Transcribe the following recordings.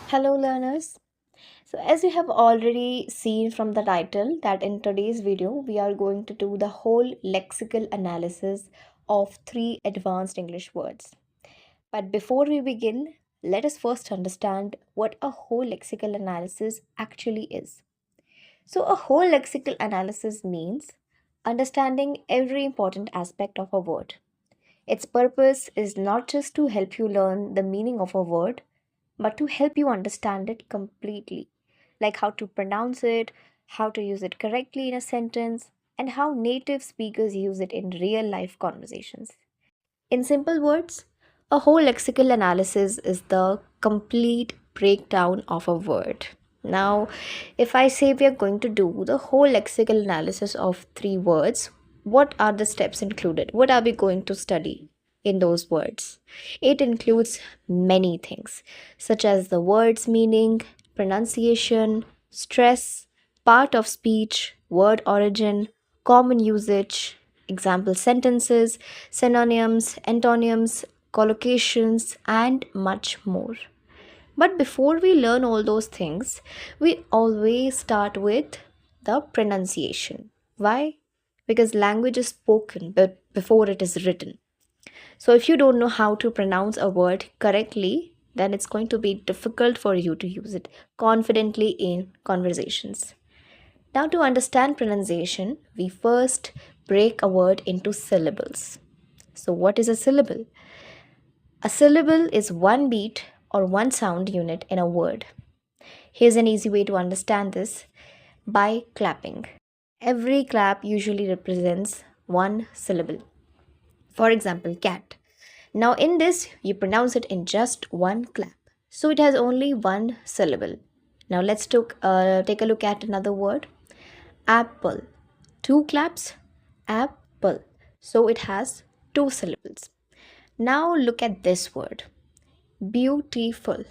Hello, learners. So, as you have already seen from the title, that in today's video we are going to do the whole lexical analysis of three advanced English words. But before we begin, let us first understand what a whole lexical analysis actually is. So, a whole lexical analysis means understanding every important aspect of a word. Its purpose is not just to help you learn the meaning of a word, but to help you understand it completely, like how to pronounce it, how to use it correctly in a sentence, and how native speakers use it in real life conversations. In simple words, a whole lexical analysis is the complete breakdown of a word. Now, if I say we are going to do the whole lexical analysis of three words, what are the steps included? What are we going to study in those words? It includes many things, such as the word's meaning, pronunciation, stress, part of speech, word origin, common usage, example sentences, synonyms, antonyms, collocations, and much more. But before we learn all those things, we always start with the pronunciation. Why? Because language is spoken but before it is written. So if you don't know how to pronounce a word correctly, then it's going to be difficult for you to use it confidently in conversations. Now, to understand pronunciation, we first break a word into syllables. So, what is a syllable? A syllable is one beat or one sound unit in a word. Here's an easy way to understand this by clapping. Every clap usually represents one syllable. For example, cat. Now, in this, you pronounce it in just one clap. So, it has only one syllable. Now, take a look at another word apple. Two claps, apple. So, it has two syllables. Now, look at this word beautiful.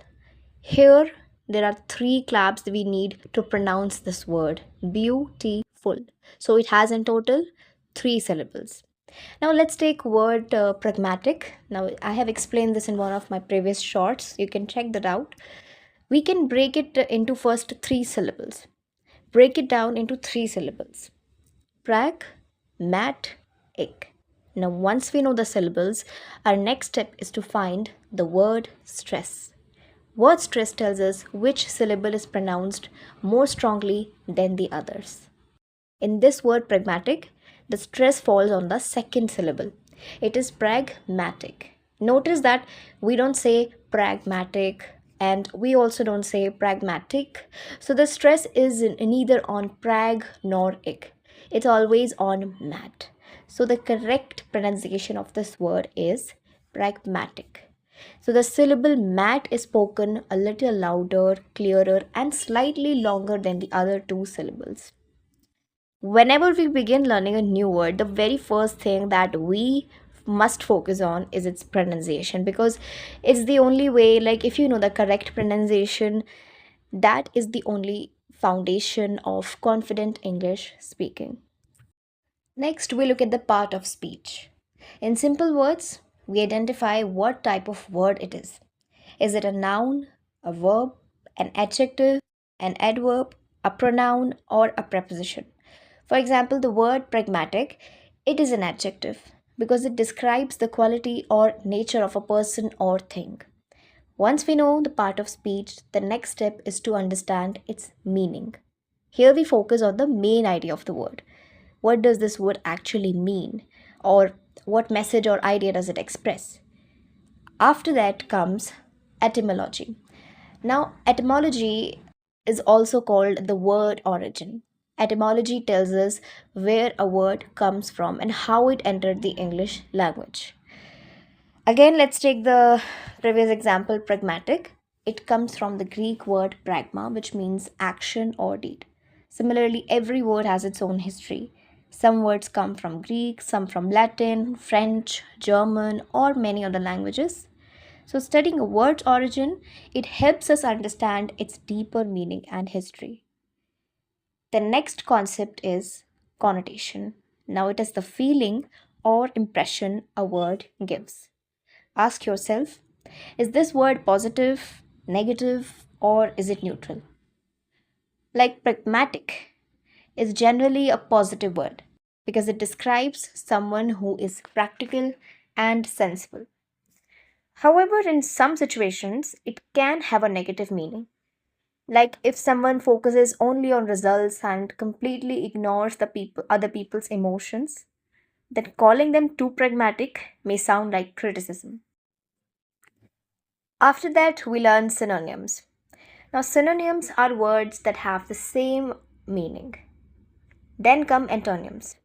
Here, there are three claps we need to pronounce this word beautiful. So it has in total three syllables. Now let's take word pragmatic. Now I have explained this in one of my previous shorts. You can check that out. We can break it into first three syllables. Break it down into three syllables. Prag, mat, ik. Now once we know the syllables, our next step is to find the word stress. Word stress tells us which syllable is pronounced more strongly than the others. In this word pragmatic, the stress falls on the second syllable. It is pragmatic. Notice that we don't say pragmatic and we also don't say pragmatic. So the stress is neither on prag nor ik. It's always on mat. So the correct pronunciation of this word is pragmatic. So the syllable mat is spoken a little louder, clearer, and slightly longer than the other two syllables. Whenever we begin learning a new word, the very first thing that we must focus on is its pronunciation because it's the only way, like, if you know the correct pronunciation, that is the only foundation of confident English speaking. Next, we look at the part of speech. In simple words, we identify what type of word it is. Is it a noun, a verb, an adjective, an adverb, a pronoun, or a preposition? For example, the word pragmatic, it is an adjective because it describes the quality or nature of a person or thing. Once we know the part of speech, the next step is to understand its meaning. Here we focus on the main idea of the word. What does this word actually mean? Or what message or idea does it express? After that comes etymology. Now, etymology is also called the word origin. Etymology tells us where a word comes from and how it entered the English language. Again, let's take the previous example pragmatic. It comes from the Greek word pragma, which means action or deed. Similarly, every word has its own history. Some words come from Greek, some from Latin, French, German, or many other languages. So, studying a word's origin, it helps us understand its deeper meaning and history. The next concept is connotation. Now, it is the feeling or impression a word gives. Ask yourself, is this word positive, negative, or is it neutral? Like pragmatic is generally a positive word because it describes someone who is practical and sensible. However, in some situations, it can have a negative meaning. Like if someone focuses only on results and completely ignores other people's emotions, then calling them too pragmatic may sound like criticism. After that, we learn synonyms. Now, synonyms are words that have the same meaning. Then come antonyms.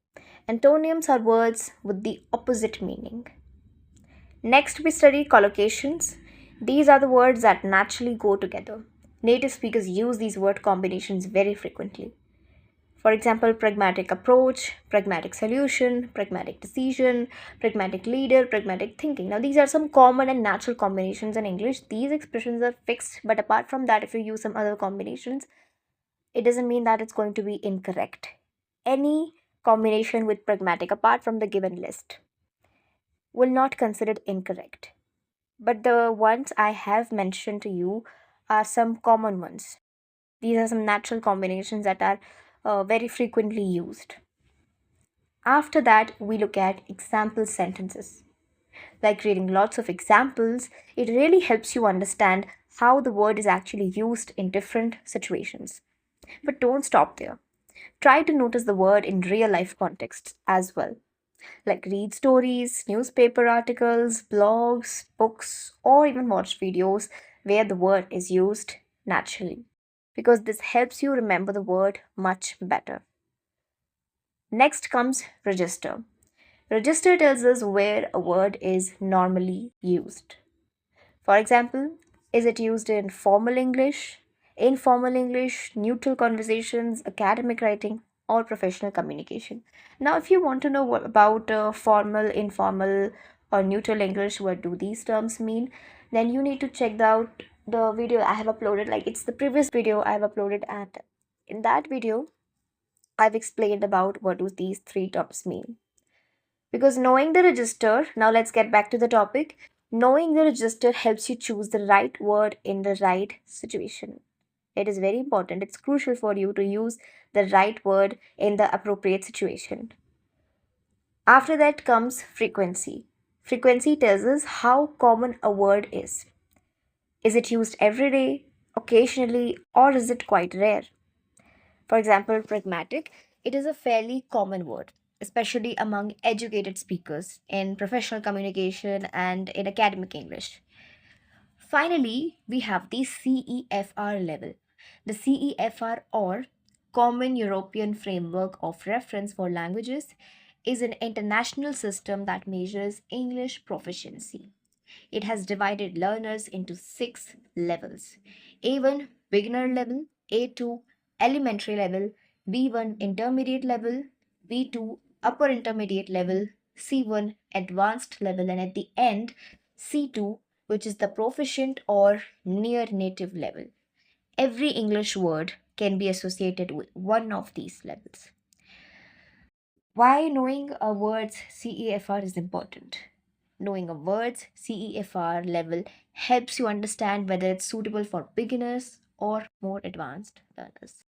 Antonyms are words with the opposite meaning. Next, we study collocations. These are the words that naturally go together. Native speakers use these word combinations very frequently. For example, pragmatic approach, pragmatic solution, pragmatic decision, pragmatic leader, pragmatic thinking. Now, these are some common and natural combinations in English. These expressions are fixed, but apart from that, if you use some other combinations, it doesn't mean that it's going to be incorrect. Any combination with pragmatic, apart from the given list, will not considered incorrect. But the ones I have mentioned to you are some common ones. These are some natural combinations that are very frequently used. After that, we look at example sentences. Like reading lots of examples, it really helps you understand how the word is actually used in different situations. But don't stop there. Try to notice the word in real life contexts as well. Like read stories, newspaper articles, blogs, books, or even watch videos where the word is used naturally. Because this helps you remember the word much better. Next comes register. Register tells us where a word is normally used. For example, is it used in formal English, informal English, neutral conversations, academic writing, or professional communication? Now, if you want to know what about formal, informal, or neutral English, what do these terms mean, then you need to check out the video I have uploaded. Like it's the previous video I have uploaded, and in that video, I've explained about what do these three terms mean. Because knowing the register, now let's get back to the topic. Knowing the register helps you choose the right word in the right situation. It is very important. It's crucial for you to use the right word in the appropriate situation. After that comes frequency. Frequency tells us how common a word is. Is it used every day, occasionally, or is it quite rare? For example, pragmatic, it is a fairly common word, especially among educated speakers in professional communication and in academic English. Finally, we have the CEFR level. The CEFR, or Common European Framework of Reference for Languages, is an international system that measures English proficiency. It has divided learners into six levels: A1 beginner level, A2 elementary level, B1 intermediate level, B2 upper intermediate level, C1 advanced level, and at the end, C2, which is the proficient or near native level. Every English word can be associated with one of these levels. Why knowing a word's CEFR is important? Knowing a word's CEFR level helps you understand whether it's suitable for beginners or more advanced learners.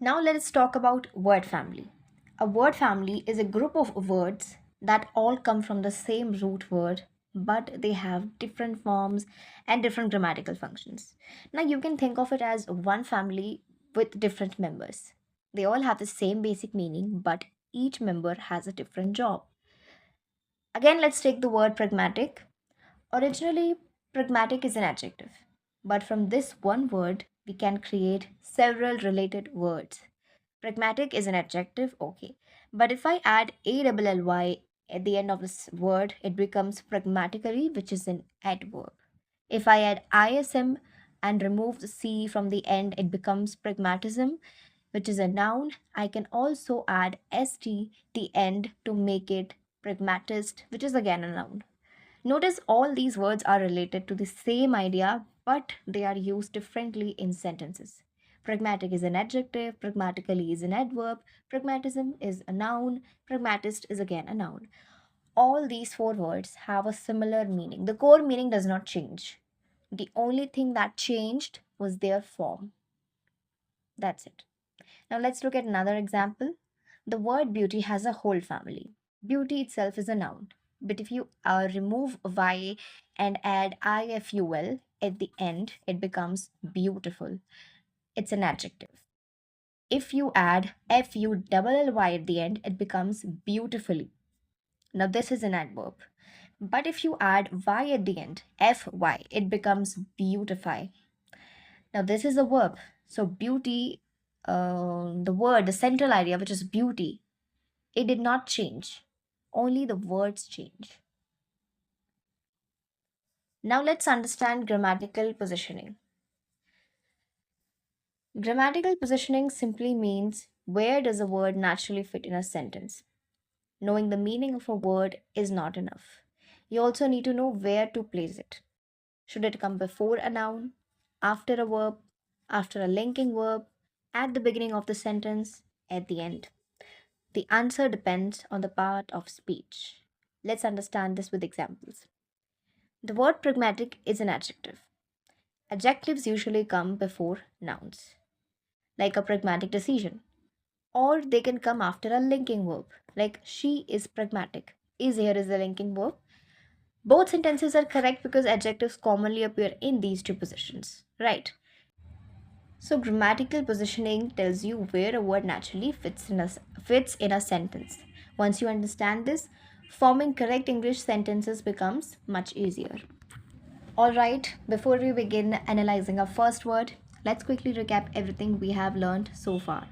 Now let's talk about word family. A word family is a group of words that all come from the same root word, but they have different forms and different grammatical functions. Now you can think of it as one family with different members. They all have the same basic meaning, but each member has a different job. Again, let's take the word pragmatic. Originally, pragmatic is an adjective, but from this one word, we can create several related words. Pragmatic is an adjective, okay, but if I add ally at the end of this word, it becomes pragmatically, which is an adverb. If I add ism and remove the c from the end, it becomes pragmatism, which is a noun. I can also add st the end to make it pragmatist, which is again a noun. Notice all these words are related to the same idea, but they are used differently in sentences. Pragmatic is an adjective, pragmatically is an adverb, pragmatism is a noun, pragmatist is again a noun. All these four words have a similar meaning. The core meaning does not change. The only thing that changed was their form. That's it. Now let's look at another example. The word beauty has a whole family. Beauty itself is a noun, but if you remove y and add iful at the end, it becomes beautiful. It's an adjective. If you add full-ly at the end, it becomes beautifully. Now this is an adverb. But if you add y at the end, fy, it becomes beautify. Now this is a verb. So beauty, the word, the central idea, which is beauty, it did not change. Only the words change. Now let's understand grammatical positioning. Grammatical positioning simply means where does a word naturally fit in a sentence. Knowing the meaning of a word is not enough. You also need to know where to place it. Should it come before a noun, after a verb, after a linking verb, at the beginning of the sentence, at the end? The answer depends on the part of speech. Let's understand this with examples. The word pragmatic is an adjective. Adjectives usually come before nouns, like a pragmatic decision, or they can come after a linking verb, like she is pragmatic. Is here is the linking verb. Both sentences are correct because adjectives commonly appear in these two positions, right? So grammatical positioning tells you where a word naturally fits in a sentence. Once you understand this, forming correct English sentences becomes much easier. Alright, before we begin analyzing our first word, let's quickly recap everything we have learned so far.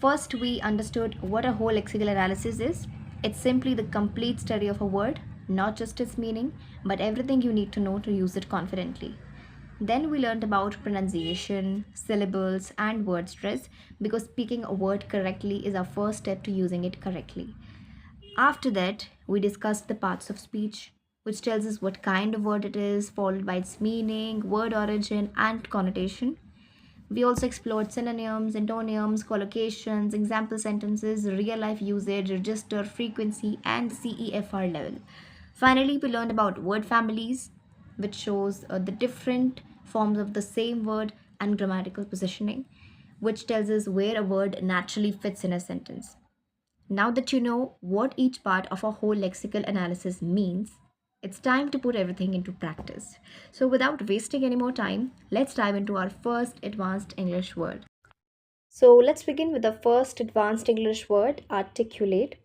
First, we understood what a whole lexical analysis is. It's simply the complete study of a word, not just its meaning, but everything you need to know to use it confidently. Then we learned about pronunciation, syllables, and word stress because speaking a word correctly is our first step to using it correctly. After that, we discussed the parts of speech, which tells us what kind of word it is, followed by its meaning, word origin, and connotation. We also explored synonyms, antonyms, collocations, example sentences, real life usage, register, frequency, and CEFR level. Finally, we learned about word families, which shows the different forms of the same word, and grammatical positioning, which tells us where a word naturally fits in a sentence. Now that you know what each part of a whole lexical analysis means, it's time to put everything into practice. So, without wasting any more time, let's dive into our first advanced English word. So, let's begin with the first advanced English word, articulate.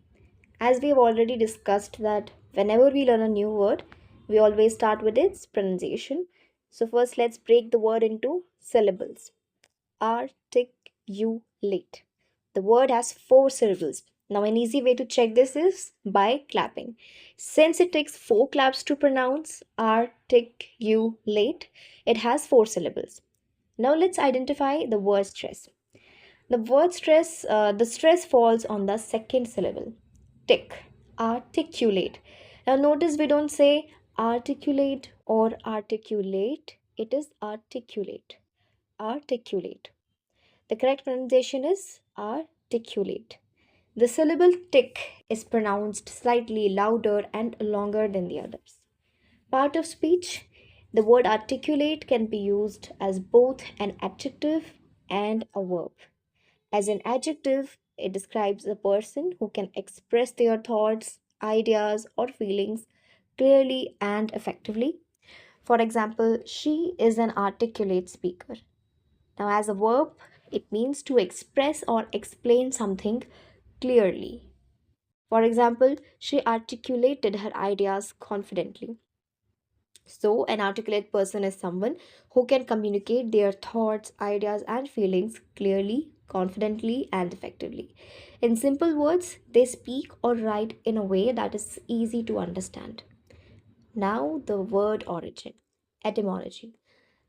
As we have already discussed, that whenever we learn a new word, we always start with its pronunciation. So, first, let's break the word into syllables. Articulate. The word has four syllables. Now, an easy way to check this is by clapping. Since it takes four claps to pronounce articulate, it has four syllables. Now, let's identify the word stress. The stress falls on the second syllable. Tick, articulate. Now, notice we don't say articulate or articulate, it is articulate. Articulate. The correct pronunciation is articulate. The syllable tick is pronounced slightly louder and longer than the others. Part of speech, the word articulate can be used as both an adjective and a verb. As an adjective, it describes a person who can express their thoughts, ideas, or feelings clearly and effectively. For example, she is an articulate speaker. Now, as a verb, it means to express or explain something clearly. For example, she articulated her ideas confidently. So, an articulate person is someone who can communicate their thoughts, ideas, and feelings clearly, confidently, and effectively. In simple words, they speak or write in a way that is easy to understand. Now, the word origin, etymology.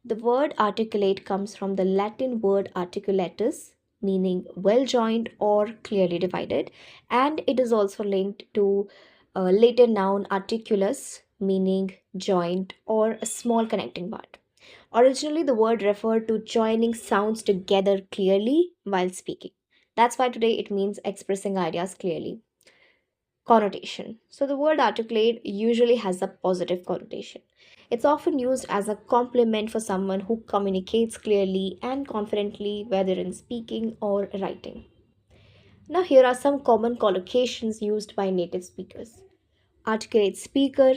The word articulate comes from the Latin word articulatus, meaning well joined or clearly divided, and it is also linked to a Latin noun articulus, meaning joint or a small connecting part. Originally, the word referred to joining sounds together clearly while speaking. That's why today it means expressing ideas clearly. Connotation. So the word articulate usually has a positive connotation. It's often used as a compliment for someone who communicates clearly and confidently, whether in speaking or writing. Now, here are some common collocations used by native speakers: articulate speaker,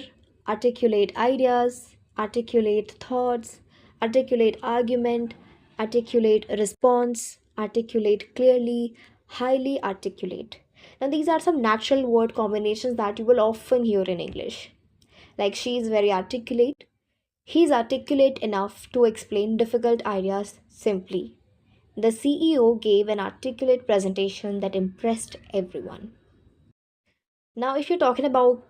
articulate ideas, articulate thoughts, articulate argument, articulate response, articulate clearly, highly articulate. Now, these are some natural word combinations that you will often hear in English. Like, she is very articulate, he is articulate enough to explain difficult ideas simply. The CEO gave an articulate presentation that impressed everyone. Now, if you're talking about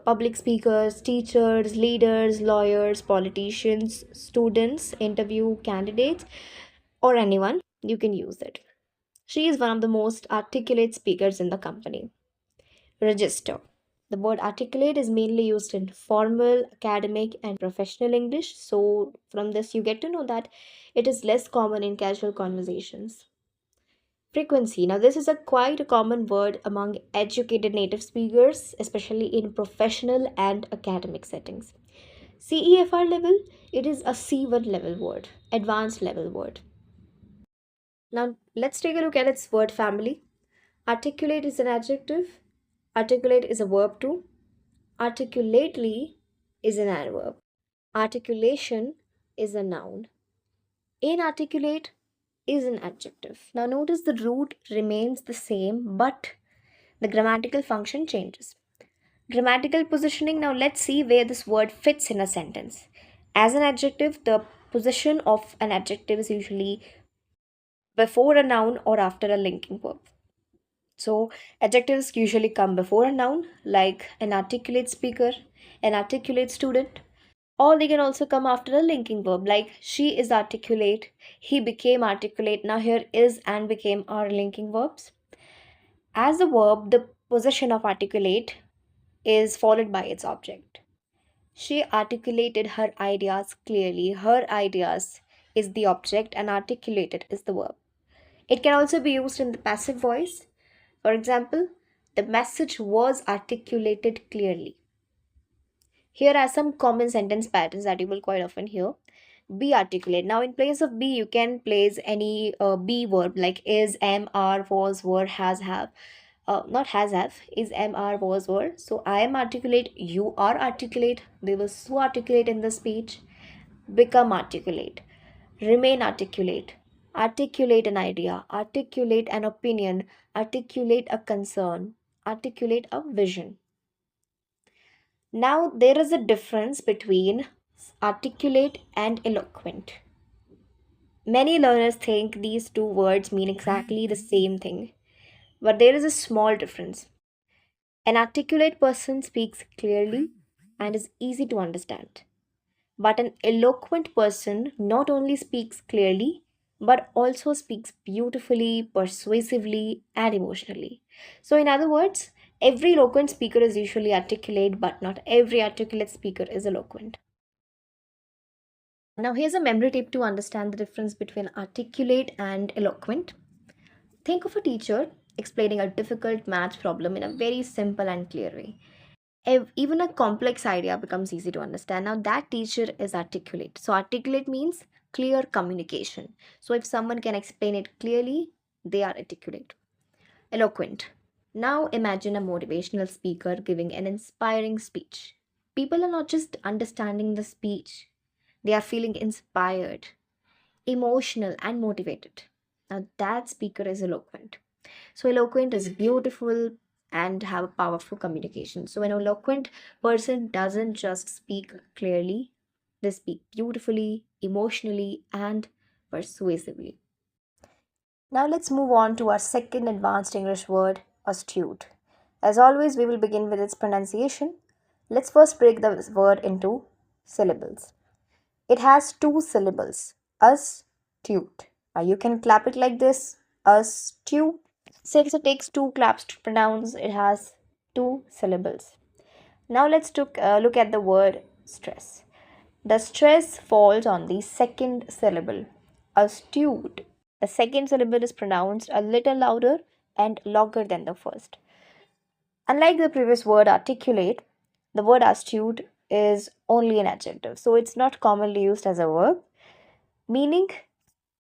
public speakers, teachers, leaders, lawyers, politicians, students, interview candidates, or anyone, you can use it. She is one of the most articulate speakers in the company. Register. The word articulate is mainly used in formal, academic, and professional English. So, from this, you get to know that it is less common in casual conversations. Frequency. Now, this is a quite a common word among educated native speakers, especially in professional and academic settings. CEFR level, it is a C1 level word, advanced level word. Now, let's take a look at its word family. Articulate is an adjective, articulate is a verb too, articulately is an adverb, articulation is a noun, inarticulate is an adjective. Now, notice the root remains the same, but the grammatical function changes. Grammatical positioning. Now let's see where this word fits in a sentence. As an adjective, the position of an adjective is usually before a noun or after a linking verb. So adjectives usually come before a noun, like an articulate speaker, an articulate student, or they can also come after a linking verb, like she is articulate, he became articulate. Now here is and became are linking verbs. As a verb, the possession of articulate is followed by its object. She articulated her ideas clearly. Her ideas is the object and articulated is the verb. It can also be used in the passive voice. For example, the message was articulated clearly. Here are some common sentence patterns that you will quite often hear. Be articulate. Now, in place of be, you can place any be verb like is, am, are, was, were, has, have. Not has, have, is, am, are, was, were. So, I am articulate, you are articulate, they were so articulate in the speech. Become articulate, remain articulate, articulate an idea, articulate an opinion, articulate a concern, articulate a vision. Now, there is a difference between articulate and eloquent. Many learners think these two words mean exactly the same thing, but there is a small difference. An articulate person speaks clearly and is easy to understand, but an eloquent person not only speaks clearly but also speaks beautifully, persuasively, and emotionally. So, in other words, every eloquent speaker is usually articulate, but not every articulate speaker is eloquent. Now, here's a memory tip to understand the difference between articulate and eloquent. Think of a teacher explaining a difficult math problem in a very simple and clear way. Even a complex idea becomes easy to understand. Now, that teacher is articulate. So, articulate means clear communication. So, if someone can explain it clearly, they are articulate. Eloquent. Now, imagine a motivational speaker giving an inspiring speech. People are not just understanding the speech, they are feeling inspired, emotional, and motivated. Now, that speaker is eloquent. So, eloquent is beautiful and have a powerful communication. So, an eloquent person doesn't just speak clearly, they speak beautifully, emotionally, and persuasively. Now, let's move on to our second advanced English word, astute. As always, we will begin with its pronunciation. Let's first break the word into syllables. It has two syllables, astute. Now, you can clap it like this, astute. Since it takes two claps to pronounce, it has two syllables. Now let's look at the word stress. The stress falls on the second syllable, astute. The second syllable is pronounced a little louder and longer than the first. Unlike the previous word articulate, the word astute is only an adjective, so it's not commonly used as a verb, meaning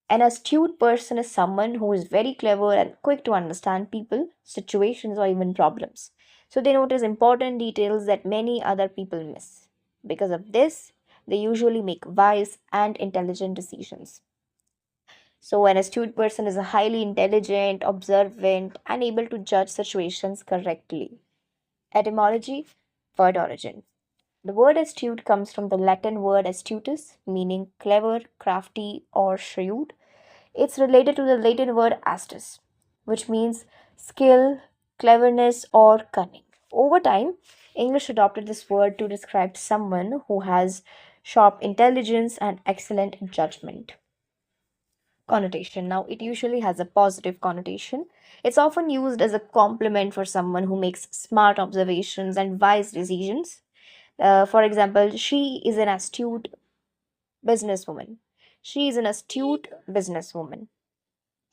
an astute person is someone who is very clever and quick to understand people, situations, or even problems. So they notice important details that many other people miss. Because of this, they usually make wise and intelligent decisions. So, an astute person is a highly intelligent, observant, and able to judge situations correctly. Etymology, word origin. The word astute comes from the Latin word astutus, meaning clever, crafty, or shrewd. It's related to the Latin word astus, which means skill, cleverness, or cunning. Over time, English adopted this word to describe someone who has sharp intelligence and excellent judgment. Connotation. Now, it usually has a positive connotation. It's often used as a compliment for someone who makes smart observations and wise decisions. For example, she is an astute businesswoman. She is an astute businesswoman.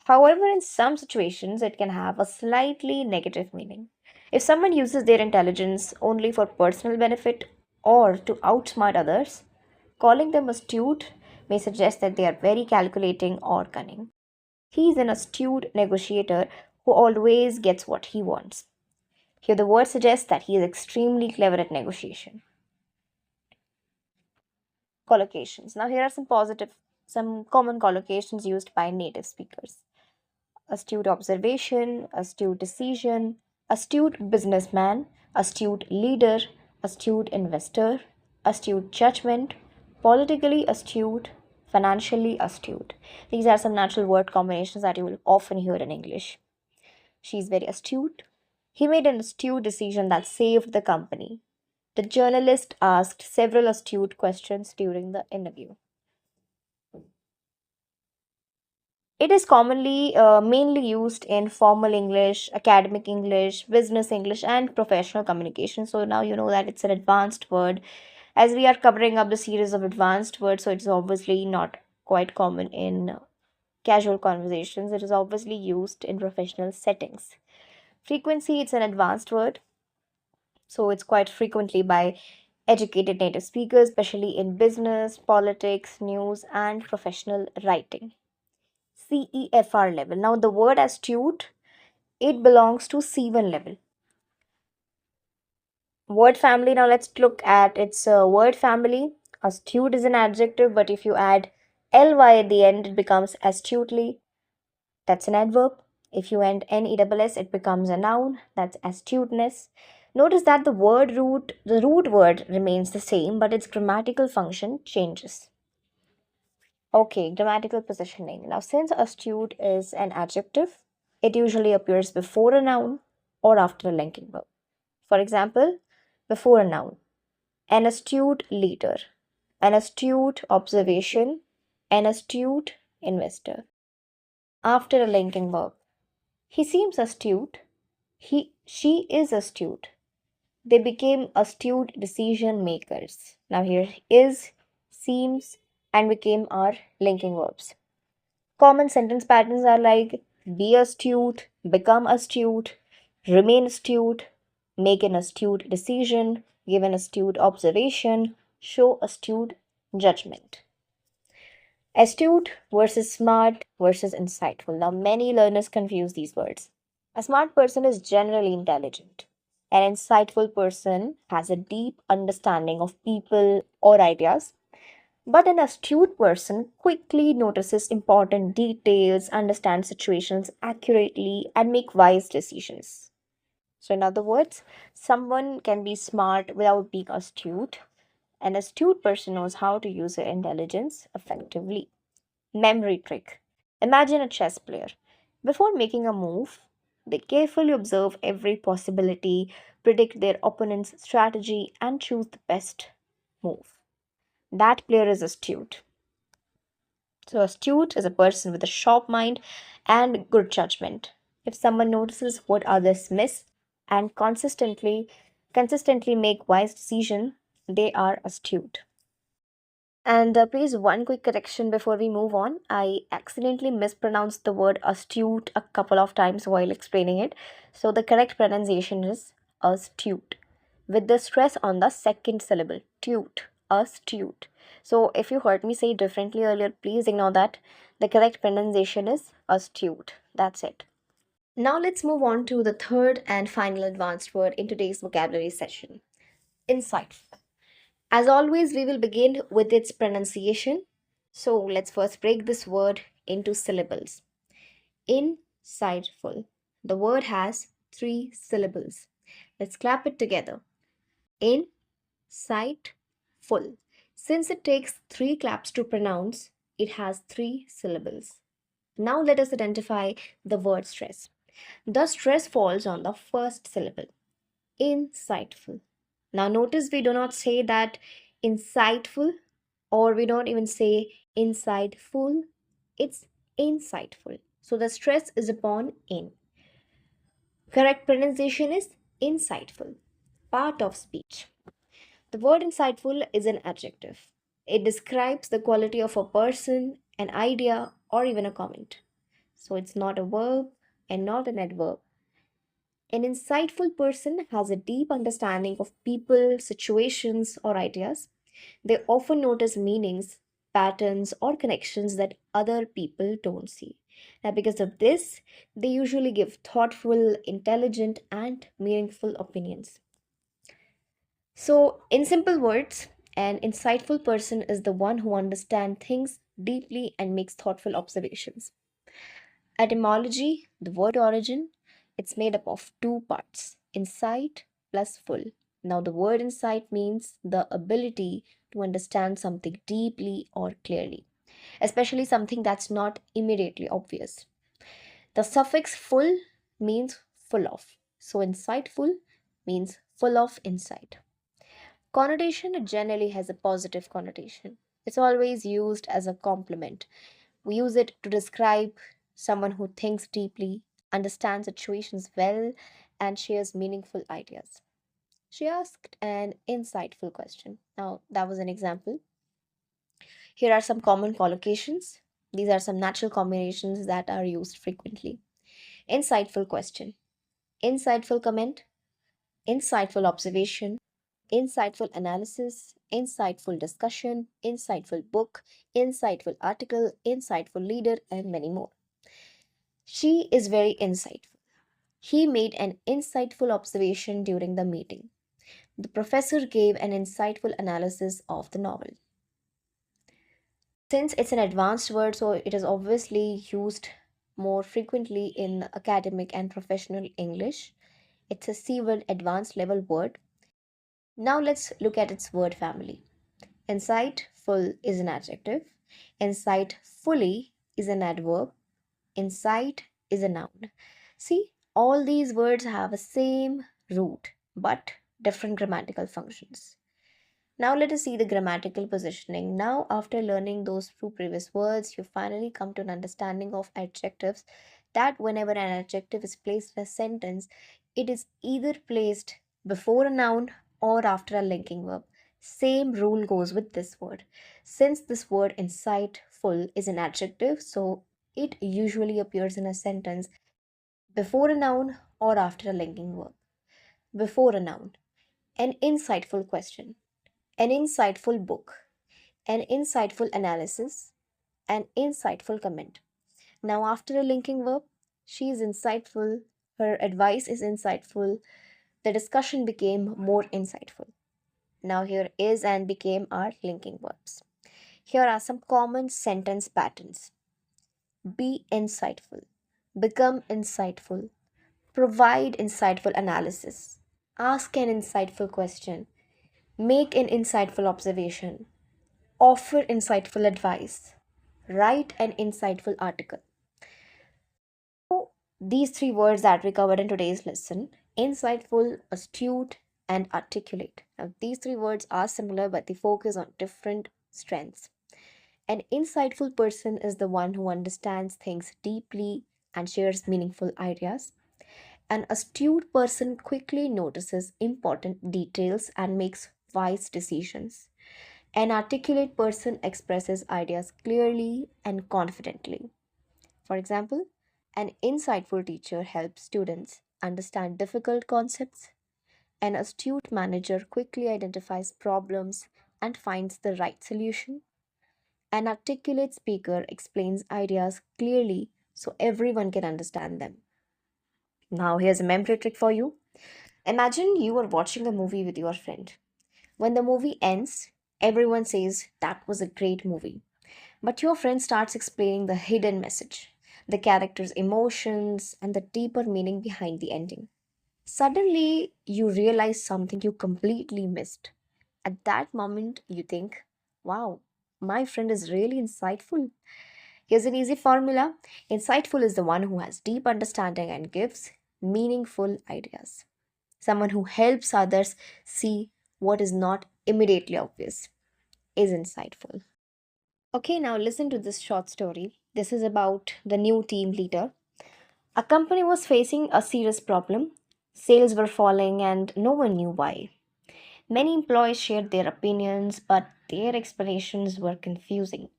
However, in some situations, it can have a slightly negative meaning. If someone uses their intelligence only for personal benefit or to outsmart others, calling them astute may suggest that they are very calculating or cunning. He is an astute negotiator who always gets what he wants. Here, the word suggests that he is extremely clever at negotiation. Collocations. Now, here are some common collocations used by native speakers: astute observation, astute decision, astute businessman, astute leader, astute investor, astute judgment, politically astute, financially astute. These are some natural word combinations that you will often hear in English. She's very astute. He made an astute decision that saved the company. The journalist asked several astute questions during the interview. It is mainly used in formal English, academic English, business English, and professional communication. So now you know that it's an advanced word. As we are covering up the series of advanced words, so it's obviously not quite common in casual conversations. It is obviously used in professional settings. Frequency, it's an advanced word, so it's quite frequently by educated native speakers, especially in business, politics, news, and professional writing. CEFR level. Now, the word astute, it belongs to C1 level. Word family, now let's look at its word family. Astute is an adjective, but if you add ly at the end, it becomes astutely. That's an adverb. If you add ness, it becomes a noun. That's astuteness. Notice that the root word remains the same, but its grammatical function changes. Okay, grammatical positioning. Now, since astute is an adjective, it usually appears before a noun or after a linking verb. For example, before a noun, an astute leader, an astute observation, an astute investor. After a linking verb, he seems astute, she is astute. They became astute decision makers. Now, here is, seems, and became are linking verbs. Common sentence patterns are like be astute, become astute, remain astute, make an astute decision, give an astute observation, show astute judgment. Astute versus smart versus insightful. Now, many learners confuse these words. A smart person is generally intelligent. An insightful person has a deep understanding of people or ideas, but an astute person quickly notices important details, understands situations accurately, and make wise decisions. So, in other words, someone can be smart without being astute. An astute person knows how to use their intelligence effectively. Memory trick. Imagine a chess player. Before making a move, they carefully observe every possibility, predict their opponent's strategy, and choose the best move. That player is astute. So, astute is a person with a sharp mind and good judgment. If someone notices what others miss and consistently make wise decisions, they are astute. And please, one quick correction before we move on. I accidentally mispronounced the word astute a couple of times while explaining it. So, the correct pronunciation is astute, with the stress on the second syllable. Tute, astute. So if you heard me say it differently earlier, please ignore that. The correct pronunciation is astute. That's it. Now let's move on to the third and final advanced word in today's vocabulary session. Insightful. As always, we will begin with its pronunciation. So let's first break this word into syllables. Insightful. The word has three syllables. Let's clap it together. Insightful. Since it takes three claps to pronounce, it has three syllables. Now let us identify the word stress. The stress falls on the first syllable. Insightful. Now notice we do not say that insightful, or we don't even say insightful. It's insightful. So the stress is upon in. Correct pronunciation is insightful. Part of speech. The word insightful is an adjective. It describes the quality of a person, an idea, or even a comment. So it's not a verb and not an adverb. An insightful person has a deep understanding of people, situations, or ideas. They often notice meanings, patterns, or connections that other people don't see. Now, because of this, they usually give thoughtful, intelligent, and meaningful opinions. So, in simple words, an insightful person is the one who understands things deeply and makes thoughtful observations. Etymology, the word origin, it's made up of two parts, insight plus full. Now, the word insight means the ability to understand something deeply or clearly, especially something that's not immediately obvious. The suffix full means full of. So, insightful means full of insight. Connotation, it generally has a positive connotation. It's always used as a compliment. We use it to describe someone who thinks deeply, understands situations well, and shares meaningful ideas. She asked an insightful question. Now, that was an example. Here are some common collocations. These are some natural combinations that are used frequently. Insightful question, insightful comment, insightful observation, insightful analysis, insightful discussion, insightful book, insightful article, insightful leader, and many more. She is very insightful. He made an insightful observation during the meeting. The professor gave an insightful analysis of the novel. Since it's an advanced word, so it is obviously used more frequently in academic and professional English. It's a C word advanced level word. Now let's look at its word family. Insightful is an adjective. Insightfully is an adverb. Insight is a noun. See, all these words have a same root but different grammatical functions. Now let us see the grammatical positioning. Now, after learning those two previous words, you finally come to an understanding of adjectives, that whenever an adjective is placed in a sentence, it is either placed before a noun or after a linking verb. Same rule goes with this word. Since this word insightful is an adjective, so it usually appears in a sentence before a noun or after a linking verb. Before a noun. An insightful question, an insightful book, an insightful analysis, an insightful comment. Now, after a linking verb, she is insightful, her advice is insightful, the discussion became more insightful. Now, here is and became are linking verbs. Here are some common sentence patterns: be insightful, become insightful, provide insightful analysis, ask an insightful question, make an insightful observation, offer insightful advice, write an insightful article. So, these three words that we covered in today's lesson: insightful, astute, and articulate. Now, these three words are similar, but they focus on different strengths. An insightful person is the one who understands things deeply and shares meaningful ideas. An astute person quickly notices important details and makes wise decisions. An articulate person expresses ideas clearly and confidently. For example, an insightful teacher helps students understand difficult concepts. An astute manager quickly identifies problems and finds the right solution. An articulate speaker explains ideas clearly so everyone can understand them. Now, here's a memory trick for you. Imagine you are watching a movie with your friend. When the movie ends, everyone says that was a great movie. But your friend starts explaining the hidden message, the character's emotions, and the deeper meaning behind the ending. Suddenly, you realize something you completely missed. At that moment, you think, wow, my friend is really insightful. Here's an easy formula: insightful is the one who has deep understanding and gives meaningful ideas. Someone who helps others see what is not immediately obvious is insightful. Okay, now listen to this short story. This is about the new team leader. A company was facing a serious problem. Sales were falling and no one knew why. Many employees shared their opinions, but their explanations were confusing.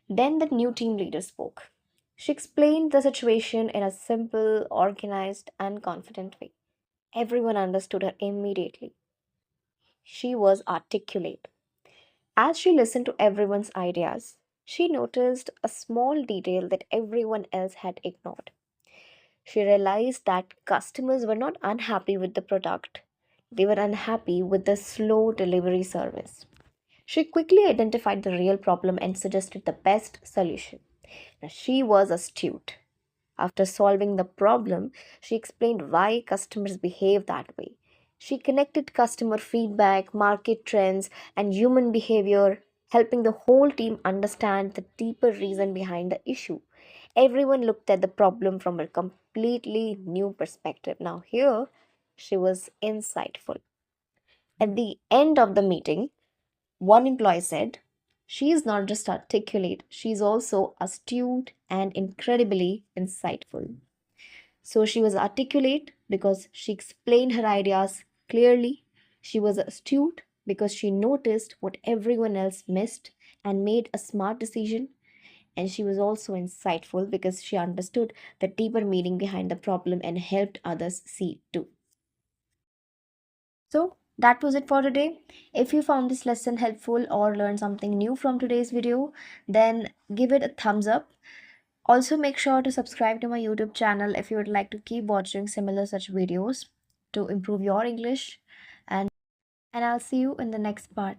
Then the new team leader spoke. She explained the situation in a simple, organized, and confident way. Everyone understood her immediately. She was articulate. As she listened to everyone's ideas, she noticed a small detail that everyone else had ignored. She realized that customers were not unhappy with the product, they were unhappy with the slow delivery service. She quickly identified the real problem and suggested the best solution. Now, she was astute. After solving the problem, she explained why customers behave that way. She connected customer feedback, market trends, and human behavior, helping the whole team understand the deeper reason behind the issue. Everyone looked at the problem from a completely new perspective. Now, here she was insightful. At the end of the meeting, one employee said, she is not just articulate, she is also astute and incredibly insightful. So she was articulate because she explained her ideas clearly. She was astute because she noticed what everyone else missed and made a smart decision. And she was also insightful because she understood the deeper meaning behind the problem and helped others see it too. So that was it for today. If you found this lesson helpful or learned something new from today's video, then give it a thumbs up. Also, make sure to subscribe to my YouTube channel if you would like to keep watching similar such videos to improve your English. And I'll see you in the next part.